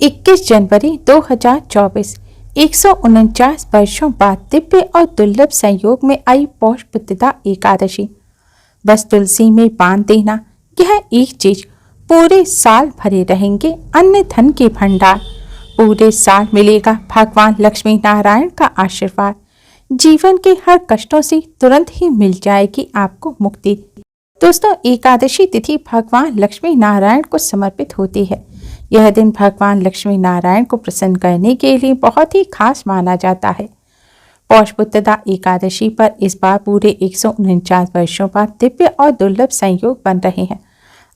21 जनवरी 2024 149 वर्षों बाद दिव्य और दुर्लभ संयोग में आई पौष पुत्रदा एकादशी। बस तुलसी में बांध देना, यह एक चीज पूरे साल भरे रहेंगे अन्न धन के भंडार। पूरे साल मिलेगा भगवान लक्ष्मी नारायण का आशीर्वाद। जीवन के हर कष्टों से तुरंत ही मिल जाएगी आपको मुक्ति। दोस्तों, एकादशी तिथि भगवान लक्ष्मी नारायण को समर्पित होती है। यह दिन भगवान लक्ष्मी नारायण को प्रसन्न करने के लिए बहुत ही खास माना जाता है। पौष पुत्रदा एकादशी पर इस बार पूरे 149 वर्षों बाद दिव्य और दुर्लभ संयोग बन रहे हैं।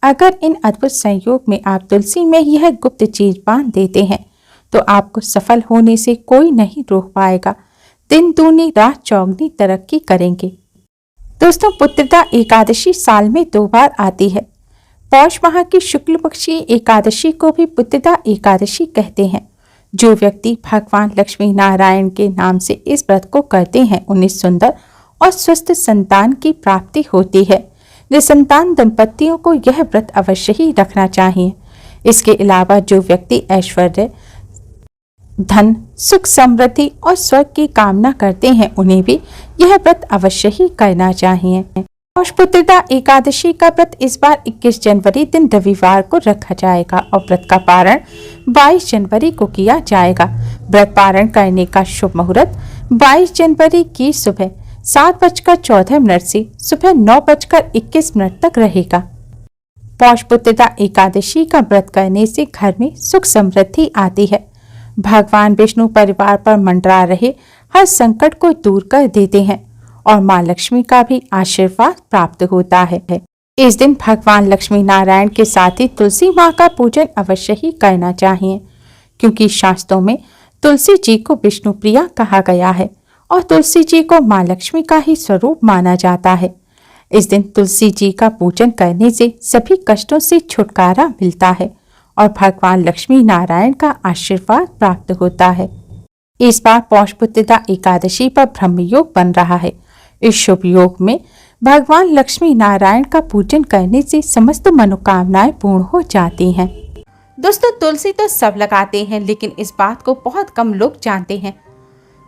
अगर इन अद्भुत संयोग में आप तुलसी में यह गुप्त चीज बांध देते हैं तो आपको सफल होने से कोई नहीं रोक पाएगा। दिन दूनी रात चौगनी तरक्की करेंगे। दोस्तों, पुत्रदा एकादशी साल में 2 बार आती है। पौष माह की शुक्ल पक्षी एकादशी को भी पुत्रदा एकादशी कहते हैं। जो व्यक्ति भगवान लक्ष्मी नारायण के नाम से इस व्रत को करते हैं उन्हें सुंदर और स्वस्थ संतान की प्राप्ति होती है। निसंतान दंपतियों को यह व्रत अवश्य ही रखना चाहिए। इसके अलावा जो व्यक्ति ऐश्वर्य, धन, सुख, समृद्धि और स्वर्ग की कामना करते हैं उन्हें भी यह व्रत अवश्य ही करना चाहिए। पौष पुत्रदा एकादशी का व्रत इस बार 21 जनवरी दिन रविवार को रखा जाएगा और व्रत का पारण 22 जनवरी को किया जाएगा। व्रत पारण करने का शुभ मुहूर्त 22 जनवरी की सुबह 7:14 से सुबह 9:21 तक रहेगा। पौष पुत्रदा एकादशी का व्रत करने से घर में सुख समृद्धि आती है। भगवान विष्णु परिवार पर मंडरा रहे हर संकट को दूर कर देते हैं और मां लक्ष्मी का भी आशीर्वाद प्राप्त होता है। इस दिन भगवान लक्ष्मी नारायण के साथ ही तुलसी मां का पूजन अवश्य ही करना चाहिए, क्योंकि शास्त्रों में तुलसी जी को विष्णु प्रिया कहा गया है और तुलसी जी को मां लक्ष्मी का ही स्वरूप माना जाता है। इस दिन तुलसी जी का पूजन करने से सभी कष्टों से छुटकारा मिलता है और भगवान लक्ष्मी नारायण का आशीर्वाद प्राप्त होता है। इस बार पौष पुत्रदा एकादशी पर ब्रह्म योग बन रहा है। इस शुभ योग में भगवान लक्ष्मी नारायण का पूजन करने से समस्त मनोकामनाएं पूर्ण हो जाती हैं। दोस्तों, तुलसी तो सब लगाते हैं, लेकिन इस बात को बहुत कम लोग जानते हैं।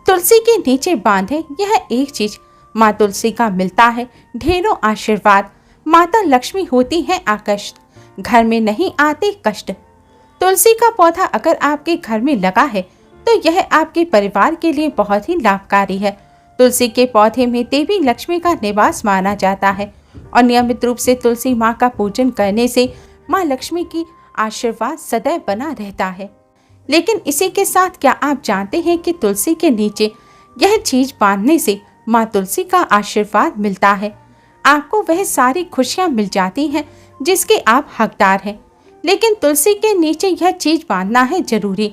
तुलसी के नीचे बांधे यह एक चीज माँ तुलसी का मिलता है ढेरों आशीर्वाद। माता लक्ष्मी होती है आकर्षित, घर में नहीं आते कष्ट। तुलसी का पौधा अगर आपके घर में लगा है तो यह आपके परिवार के लिए बहुत ही लाभकारी है। तुलसी के पौधे में देवी लक्ष्मी का निवास माना जाता है और नियमित रूप से तुलसी माँ का पूजन करने से माँ लक्ष्मी की आशीर्वाद सदैव बना रहता है। लेकिन इसी के साथ क्या आप जानते हैं कि तुलसी के नीचे यह चीज बांधने से माँ तुलसी का आशीर्वाद मिलता है। आपको वह सारी खुशियाँ मिल जाती हैं जिसके आप हकदार हैं। लेकिन तुलसी के नीचे यह चीज बांधना है जरूरी।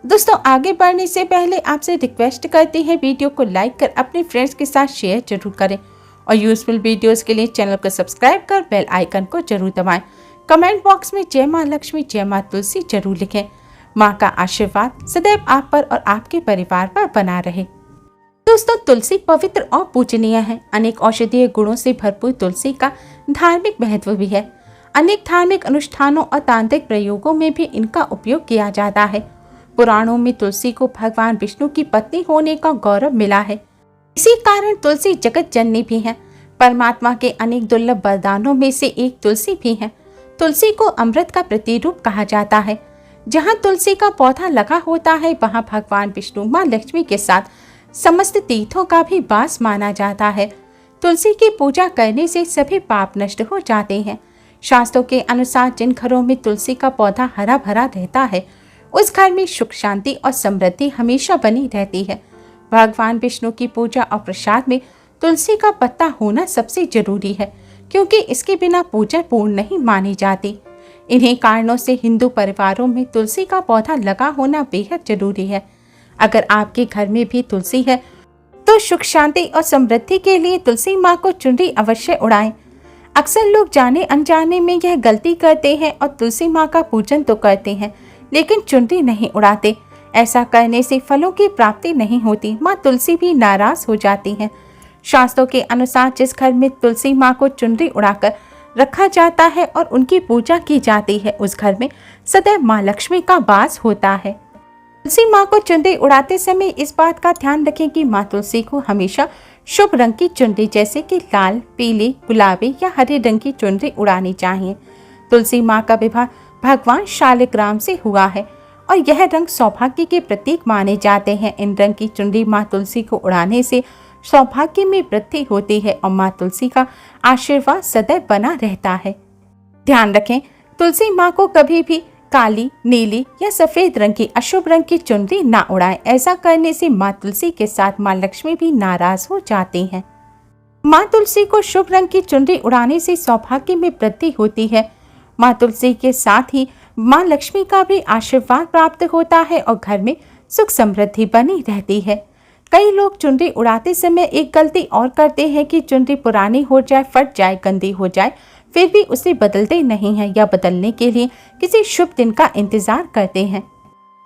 दोस्तों, आगे बढ़ने से पहले आपसे रिक्वेस्ट करते हैं वीडियो को लाइक कर अपने फ्रेंड्स के साथ शेयर जरूर करें और यूजफुल वीडियोस के लिए चैनल को सब्सक्राइब कर बेल आइकन को जरूर दबाएं। कमेंट बॉक्स में जय मां लक्ष्मी, जय मां तुलसी जरूर लिखें। मां का आशीर्वाद सदैव आप पर और आपके परिवार पर बना रहे। दोस्तों, तुलसी पवित्र और पूजनीय है। अनेक औषधीय गुणों से भरपूर तुलसी का धार्मिक महत्व भी है। अनेक धार्मिक अनुष्ठानों और तांत्रिक प्रयोगों में भी इनका उपयोग किया जाता है। पुराणों में तुलसी को भगवान विष्णु की पत्नी होने का गौरव मिला है। इसी कारण तुलसी जगत जननी भी है। परमात्मा के अनेक दुर्लभ वरदानों में से एक तुलसी भी है। तुलसी को अमृत का प्रतिरूप कहा जाता है। जहाँ तुलसी का पौधा लगा होता है वहाँ भगवान विष्णु माँ लक्ष्मी के साथ समस्त तीर्थों का भी वास माना जाता है। तुलसी की पूजा करने से सभी पाप नष्ट हो जाते हैं। शास्त्रों के अनुसार जिन घरों में तुलसी का पौधा हरा भरा रहता है उस घर में सुख, शांति और समृद्धि हमेशा बनी रहती है। भगवान विष्णु की पूजा और प्रसाद में तुलसी का पत्ता होना सबसे जरूरी है, क्योंकि इसके बिना पूजा पूर्ण नहीं मानी जाती। इन्हीं कारणों से हिंदू परिवारों में तुलसी का पौधा लगा होना बेहद जरूरी है। अगर आपके घर में भी तुलसी है तो सुख, शांति और समृद्धि के लिए तुलसी माँ को चुनरी अवश्य उड़ाएं। अक्सर लोग जाने अनजाने में यह गलती करते हैं और तुलसी माँ का पूजन तो करते हैं लेकिन चुनरी नहीं उड़ाते। ऐसा करने से फलों की प्राप्ति नहीं होती। माँ तुलसी भी नाराज हो जाती हैं। शास्त्रों के अनुसार जिस घर में तुलसी माँ को चुनरी उड़ाकर रखा जाता है और उनकी पूजा की जाती है, उस घर में सदैव माँ लक्ष्मी का वास होता है। तुलसी माँ को चुनरी उड़ाते समय इस बात का ध्यान रखें कि माँ तुलसी को हमेशा शुभ रंग की चुनरी जैसे कि लाल, पीले, गुलाबी या हरे रंग की चुनरी उड़ानी चाहिए। तुलसी माँ का विवाह भगवान शालिग्राम से हुआ है और यह रंग सौभाग्य के प्रतीक माने जाते हैं। इन रंग की चुनरी माँ तुलसी को उड़ाने से सौभाग्य में वृद्धि होती है और माँ तुलसी का आशीर्वाद सदैव बना रहता है। ध्यान रखें, तुलसी माँ को कभी भी काली, नीली या सफेद रंग की अशुभ रंग की चुनरी ना उड़ाएं। ऐसा करने से माँ तुलसी के साथ माँ लक्ष्मी भी नाराज हो जाती हैं। माँ तुलसी को शुभ रंग की चुनरी उड़ाने से सौभाग्य में वृद्धि होती है। माँ तुलसी के साथ ही माँ लक्ष्मी का भी आशीर्वाद प्राप्त होता है और घर में सुख समृद्धि बनी रहती है। कई लोग चुनरी उड़ाते समय एक गलती और करते हैं कि चुनरी पुरानी हो जाए, फट जाए, गंदी हो जाए, फिर भी उसे बदलते नहीं हैं या बदलने के लिए किसी शुभ दिन का इंतजार करते हैं।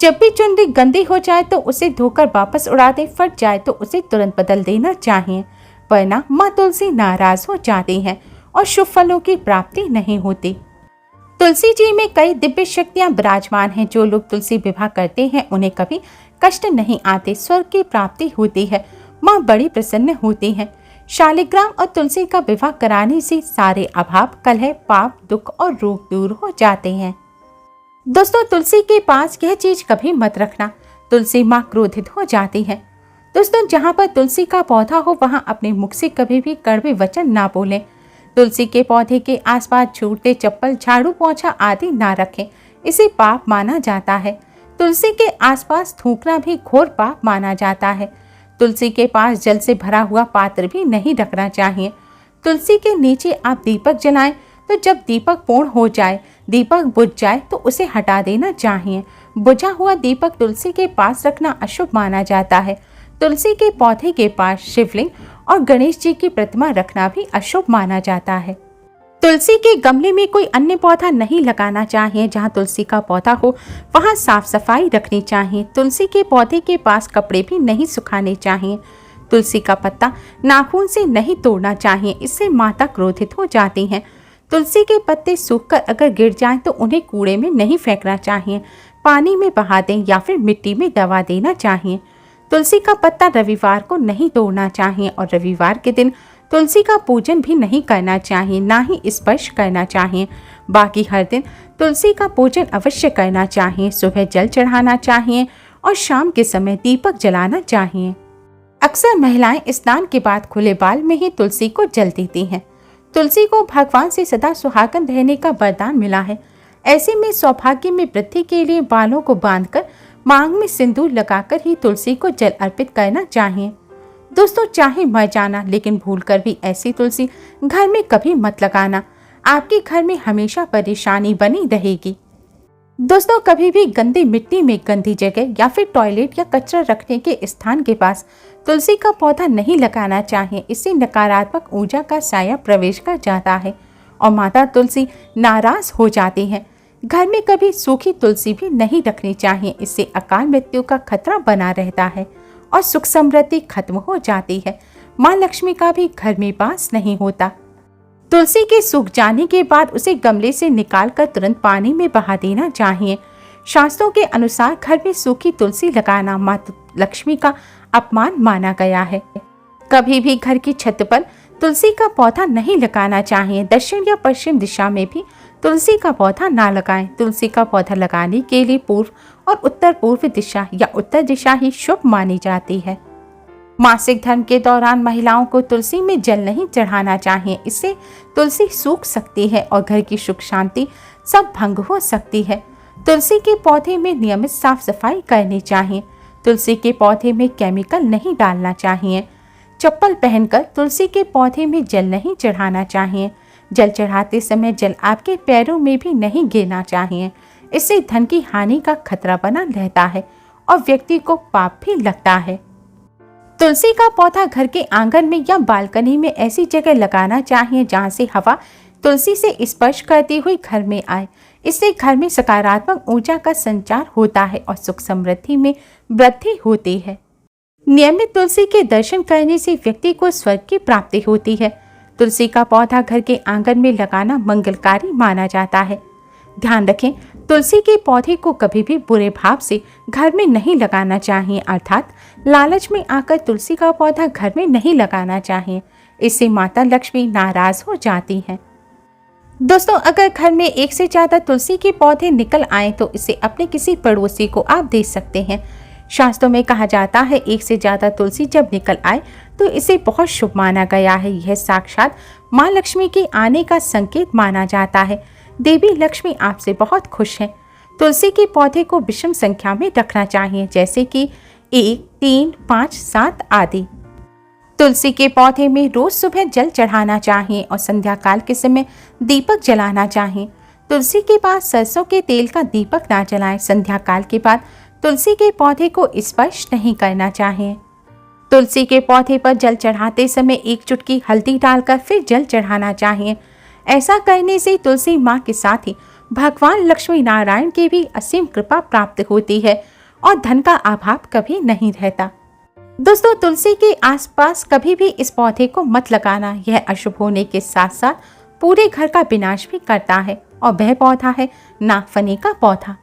जब भी चुनरी गंदी हो जाए तो उसे धोकर वापस उड़ा दें, फट जाए तो उसे तुरंत बदल देना चाहिए, वरना माँ तुलसी नाराज हो जाती हैं और शुभ फलों की प्राप्ति नहीं होती। तुलसी जी में कई दिव्य शक्तियां विराजमान हैं। जो लोग तुलसी विवाह करते हैं उन्हें कभी कष्ट नहीं आते, स्वर्ग की प्राप्ति होती है, माँ बड़ी प्रसन्न होती हैं। शालिग्राम और तुलसी का विवाह कराने से सारे अभाव, कलह, पाप, दुख और रोग दूर हो जाते हैं। दोस्तों, तुलसी के पास यह चीज कभी मत रखना, तुलसी माँ क्रोधित हो जाती है। दोस्तों, जहाँ पर तुलसी का पौधा हो वहाँ अपने मुख से कभी भी कड़वे वचन ना बोलें। तुलसी के पौधे के आसपास जूते, चप्पल, झाड़ू, पोंछा आदि ना रखें, इसे पाप माना जाता है। तुलसी के आसपास थूकना भी घोर पाप माना जाता है। तुलसी के पास जल से भरा हुआ पात्र भी नहीं रखना चाहिए। तुलसी के नीचे आप दीपक जलाएं तो जब दीपक पूर्ण हो जाए, दीपक बुझ जाए तो उसे हटा देना चाहिए। बुझा हुआ दीपक तुलसी के पास रखना अशुभ माना जाता है। तुलसी के पौधे के पास शिवलिंग और गणेश जी की प्रतिमा रखना भी अशुभ माना जाता है। तुलसी के गमले में कोई अन्य पौधा नहीं लगाना चाहिए। जहाँ तुलसी का पौधा हो वहाँ साफ सफाई रखनी चाहिए। तुलसी के पौधे के पास कपड़े भी नहीं सुखाने चाहिए। तुलसी का पत्ता नाखून से नहीं तोड़ना चाहिए, इससे माता क्रोधित हो जाती हैं। तुलसी के पत्ते सूखकर अगर गिर जाएं तो उन्हें कूड़े में नहीं फेंकना चाहिए, पानी में बहा दें या फिर मिट्टी में दबा देना चाहिए। तुलसी का पत्ता रविवार को नहीं तोड़ना चाहिए और रविवार के दिन तुलसी का पूजन भी नहीं करना चाहिए, ना ही स्पर्श करना चाहिए। बाकी हर दिन तुलसी का पूजन अवश्य करना चाहिए। सुबह जल चढ़ाना चाहिए और शाम के समय दीपक जलाना चाहिए। अक्सर महिलाएं स्नान के बाद खुले बाल में ही तुलसी को जल देती हैं। तुलसी को भगवान से सदा सुहागन रहने का वरदान मिला है। ऐसे में सौभाग्य में वृद्धि के लिए बालों को बांधकर मांग में सिंदूर लगाकर ही तुलसी को जल अर्पित करना चाहिए। दोस्तों, चाहे मर जाना लेकिन भूलकर भी ऐसी तुलसी घर में कभी मत लगाना, आपके घर में हमेशा परेशानी बनी रहेगी। दोस्तों, कभी भी गंदी मिट्टी में, गंदी जगह या फिर टॉयलेट या कचरा रखने के स्थान के पास तुलसी का पौधा नहीं लगाना चाहिए। इससे नकारात्मक ऊर्जा का साया प्रवेश कर जाता है और माता तुलसी नाराज हो जाती है। घर में कभी सूखी तुलसी भी नहीं रखनी चाहिए, इससे अकाल मृत्यु का खतरा बना रहता है और सुख समृद्धि खत्म हो जाती है। माँ लक्ष्मी का भी घर में वास नहीं होता। तुलसी के सूख जाने के बाद उसे गमले से निकालकर तुरंत पानी में बहा देना चाहिए। शास्त्रों के अनुसार घर में सूखी तुलसी लगाना माँ लक्ष्मी का अपमान माना गया है। कभी भी घर की छत पर तुलसी का पौधा नहीं लगाना चाहिए। दक्षिण या पश्चिम दिशा में भी तुलसी का पौधा ना लगाएं। तुलसी का पौधा लगाने के लिए पूर्व और उत्तर पूर्व दिशा या उत्तर दिशा ही शुभ मानी जाती है। मासिक धर्म के दौरान महिलाओं को तुलसी में जल नहीं चढ़ाना चाहिए, इससे तुलसी सूख सकती है और घर की सुख शांति सब भंग हो सकती है। तुलसी के पौधे में नियमित साफ सफाई करनी चाहिए। तुलसी के पौधे में केमिकल नहीं डालना चाहिए। चप्पल पहनकर तुलसी के पौधे में जल नहीं चढ़ाना चाहिए। जल चढ़ाते समय जल आपके पैरों में भी नहीं गिरना चाहिए, इससे धन की हानि का खतरा बना रहता है और व्यक्ति को पाप भी लगता है। तुलसी का पौधा घर के आंगन में या बालकनी में ऐसी जगह लगाना चाहिए जहां से हवा तुलसी से स्पर्श करती हुई घर में आए। इससे घर में सकारात्मक ऊर्जा का संचार होता है और सुख समृद्धि में वृद्धि होती है। नियमित तुलसी के दर्शन करने से व्यक्ति को स्वर्ग की प्राप्ति होती है। तुलसी का पौधा घर के आंगन में लगाना मंगलकारी माना जाता है। ध्यान रखें, तुलसी के पौधे को कभी भी बुरे भाव से घर में नहीं लगाना चाहिए, अर्थात लालच में आकर तुलसी का पौधा घर में नहीं लगाना चाहिए। इससे माता लक्ष्मी नाराज हो जाती है। दोस्तों, अगर घर में एक से ज़्यादा तुलसी के पौधे निकल आए तो इसे अपने किसी पड़ोसी को आप दे सकते हैं। शास्त्रों में कहा जाता है, एक से ज़्यादा तुलसी जब निकल आए तो इसे बहुत शुभ माना गया है। यह साक्षात माँ लक्ष्मी के आने का संकेत माना जाता है। देवी लक्ष्मी आपसे बहुत खुश हैं। तुलसी के पौधे को विषम संख्या में रखना चाहिए, जैसे कि 1, 3, 5, 7 आदि। तुलसी के पौधे में रोज सुबह जल चढ़ाना चाहिए और संध्या काल के समय दीपक जलाना चाहिए। तुलसी के पास सरसों के तेल का दीपक ना जलाएं। संध्या काल के बाद तुलसी के पौधे को स्पर्श नहीं करना चाहिए। तुलसी के पौधे पर जल चढ़ाते समय 1 चुटकी हल्दी डालकर फिर जल चढ़ाना चाहिए। ऐसा करने से तुलसी माँ के साथ ही भगवान लक्ष्मी नारायण की भी असीम कृपा प्राप्त होती है और धन का अभाव कभी नहीं रहता। दोस्तों, तुलसी के आसपास कभी भी इस पौधे को मत लगाना। यह अशुभ होने के साथ साथ पूरे घर का विनाश भी करता है। और वह पौधा है नागफनी का पौधा।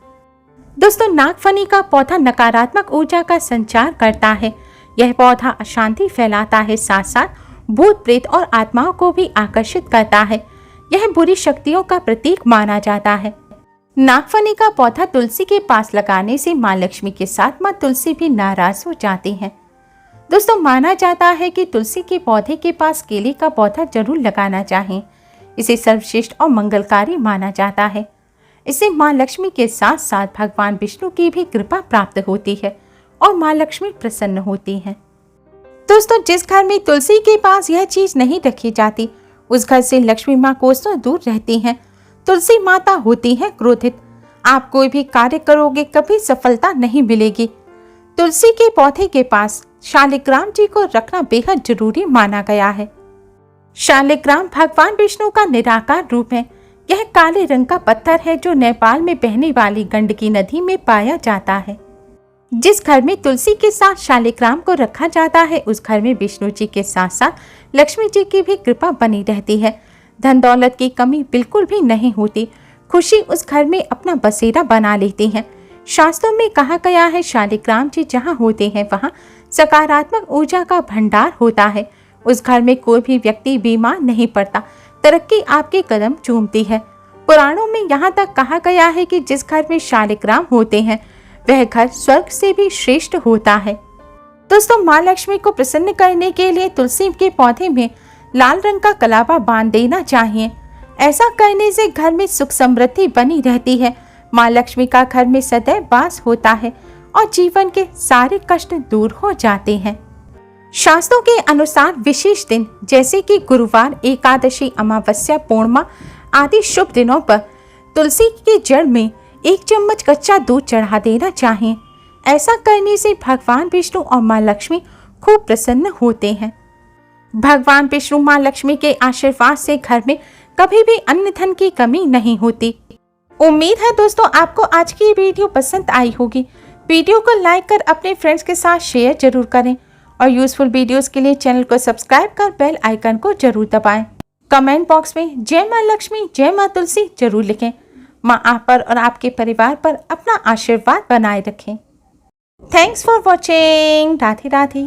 दोस्तों, नागफनी का पौधा नकारात्मक ऊर्जा का संचार करता है। यह पौधा अशांति फैलाता है, साथ साथ भूत प्रेत और आत्माओं को भी आकर्षित करता है। यह बुरी शक्तियों का प्रतीक माना जाता है। नागफनी का पौधा तुलसी के पास लगाने से माँ लक्ष्मी के साथ माँ तुलसी भी नाराज हो जाती हैं। दोस्तों, माना जाता है कि तुलसी के पौधे के पास केले का पौधा जरूर लगाना चाहिए। इसे सर्वश्रेष्ठ और मंगलकारी माना जाता है। इससे माँ लक्ष्मी के साथ साथ भगवान विष्णु की भी कृपा प्राप्त होती है और माँ लक्ष्मी प्रसन्न होती है। दोस्तों, जिस घर में तुलसी के पास यह चीज नहीं रखी जाती उस घर से लक्ष्मी माँ कोसों दूर रहती हैं। तुलसी माता होती है क्रोधित। आप कोई भी कार्य करोगे कभी सफलता नहीं मिलेगी। तुलसी के पौधे के पास शालिग्राम जी को रखना बेहद जरूरी माना गया है। शालिग्राम भगवान विष्णु का निराकार रूप है। यह काले रंग का पत्थर है जो नेपाल में बहने वाली गंडकी नदी में पाया जाता है। जिस घर में तुलसी के साथ शालिग्राम को रखा जाता है उस घर में विष्णु जी के साथ साथ लक्ष्मी जी की भी कृपा बनी रहती है। धन दौलत की कमी बिल्कुल भी नहीं होती। खुशी उस घर में अपना बसेरा बना लेती है। शास्त्रों में कहा गया है, शालिग्राम जी जहाँ होते हैं वहाँ सकारात्मक ऊर्जा का भंडार होता है। उस घर में कोई भी व्यक्ति बीमार नहीं पड़ता, तरक्की आपके कदम चूमती है। पुराणों में यहाँ तक कहा गया है कि जिस घर में शालिग्राम होते हैं वह घर स्वर्ग से भी श्रेष्ठ होता है। दोस्तों, माँ लक्ष्मी को प्रसन्न करने के लिए तुलसी के पौधे में लाल रंग का कलावा बांध देना चाहिए। ऐसा करने से घर में सुख समृद्धि बनी रहती है। माँ लक्ष्मी का घर में सदैव वास होता है और जीवन के सारे कष्ट दूर हो जाते हैं। शास्त्रों के अनुसार विशेष दिन जैसे कि गुरुवार, एकादशी, अमावस्या, पूर्णिमा आदि शुभ दिनों पर तुलसी के जड़ में 1 चम्मच कच्चा दूध चढ़ा देना चाहिए। ऐसा करने से भगवान विष्णु और माँ लक्ष्मी खूब प्रसन्न होते हैं। भगवान विष्णु माँ लक्ष्मी के आशीर्वाद से घर में कभी भी अन्न धन की कमी नहीं होती। उम्मीद है दोस्तों आपको आज की वीडियो पसंद आई होगी। वीडियो को लाइक कर अपने फ्रेंड्स के साथ शेयर जरूर करें और यूजफुल वीडियोस के लिए चैनल को सब्सक्राइब कर बेल आइकन को जरूर दबाएं। कमेंट बॉक्स में जय माँ लक्ष्मी, जय माँ तुलसी जरूर लिखें। माँ आप पर और आपके परिवार पर अपना आशीर्वाद बनाए रखें। Thanks for watching. Radhe Radhe.